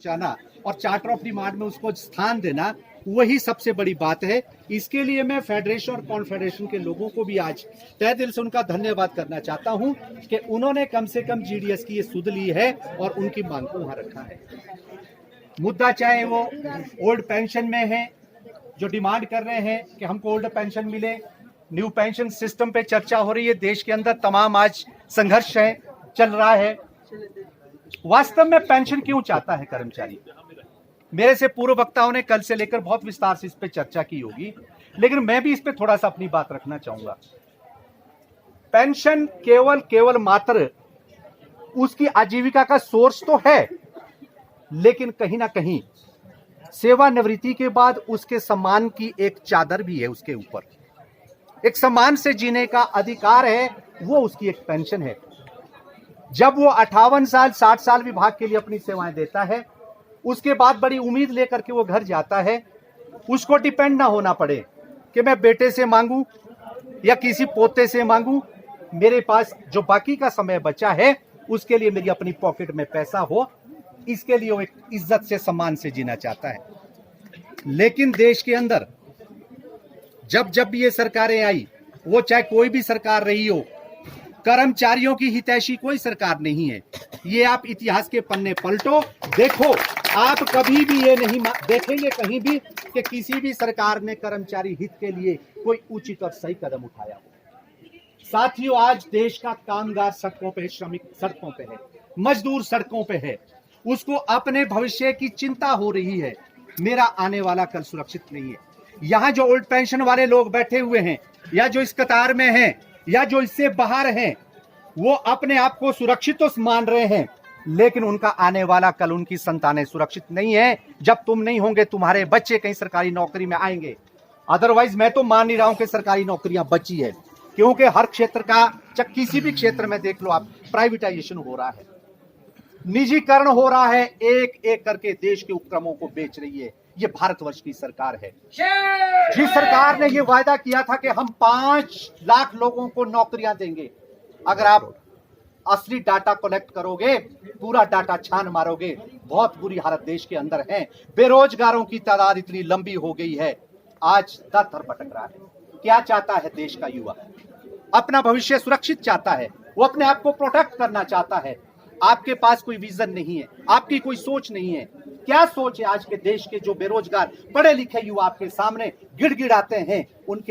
पहुंचाना और charter of demand में उसको स्थान देना, वही सबसे बड़ी बात है। इसके लिए मैं फेडरेशन और कॉन्फेडरेशन के लोगों को भी आज तहे दिल से उनका धन्यवाद करना चाहता हूं कि उन्होंने कम से कम जीडीएस की ये सुध ली है और उनकी मांग को वहां रखा है। मुद्दा चाहे वो ओल्ड पेंशन में है, जो डिमांड कर रहे हैं कि हमको ओल्ड पेंशन मिले, न्यू पेंशन सिस्टम पे चर्चा हो रही है, देश के अंदर तमाम आज संघर्ष है चल रहा है। वास्तव में पेंशन क्यों चाहता है कर्मचारी? मेरे से पूर्व वक्ताओं ने कल से लेकर बहुत विस्तार से इस पे चर्चा की होगी, लेकिन मैं भी इस पे थोड़ा सा अपनी बात रखना चाहूंगा। पेंशन केवल मात्र उसकी आजीविका का सोर्स तो है, लेकिन कहीं ना कहीं सेवानिवृत्ति के बाद उसके सम्मान की एक चादर भी है, उसके ऊपर एक सम्मान से जीने का अधिकार है, वो उसकी एक पेंशन है। जब वो 58 साल 60 साल विभाग के लिए अपनी सेवाएं देता है, उसके बाद बड़ी उम्मीद लेकर के वो घर जाता है, उसको डिपेंड ना होना पड़े कि मैं बेटे से मांगू या किसी पोते से मांगू, मेरे पास जो बाकी का समय बचा है उसके लिए मेरी अपनी पॉकेट में पैसा हो, इसके लिए वो एक इज्जत से सम्मान से जीना चाहता है। लेकिन देश के अंदर जब जब भी ये सरकारें आई, वो चाहे कोई भी सरकार रही हो, कर्मचारियों की हितैषी कोई सरकार नहीं है। ये आप इतिहास के पन्ने पलटो, देखो, आप कभी भी ये नहीं देखेंगे कहीं भी कि किसी भी सरकार ने कर्मचारी हित के लिए कोई उचित और सही कदम उठाया हो। साथियों, आज देश का कामगार सड़कों पे, श्रमिक सड़कों पे है, मजदूर सड़कों पे है, उसको अपने भविष्य की चिंता हो रही है, मेरा आने वाला कल सुरक्षित नहीं है। यहाँ जो ओल्ड पेंशन वाले लोग बैठे हुए हैं, या जो इस कतार में हैं, या जो इससे बाहर हैं, वो अपने आप को सुरक्षित तो मान रहे हैं, लेकिन उनका आने वाला कल, उनकी संतानें सुरक्षित नहीं है। जब तुम नहीं होंगे, तुम्हारे बच्चे कहीं सरकारी नौकरी में आएंगे। अदरवाइज मैं तो मान नहीं रहा हूं कि सरकारी नौकरियां बची है, क्योंकि हर क्षेत्र का, किसी भी क्षेत्र में देख लो आप, प्राइवेटाइजेशन हो रहा है, निजीकरण हो रहा है, एक एक करके देश के उपक्रमों को बेच रही है। ये भारतवर्ष की सरकार है। जिस सरकार ने ये वायदा किया था कि हम 5 लाख लोगों को नौकरियां देंगे, अगर आप असली डाटा कलेक्ट करोगे, पूरा डाटा छान मारोगे, बहुत बुरी हालत देश के अंदर है। बेरोजगारों की तादाद इतनी लंबी हो गई है, आज दर भटक रहा है। क्या चाहता है देश का युवा? अपना भविष्य सुरक्षित चाहता है, वो अपने आप को प्रोटेक्ट करना चाहता है। आपके पास कोई विजन नहीं है, आपकी कोई सोच नहीं है। क्या सोच है आज के देश के जो बेरोजगार पढ़े लिखे युवा आपके सामने गिड़गिड़ाते हैं, उनके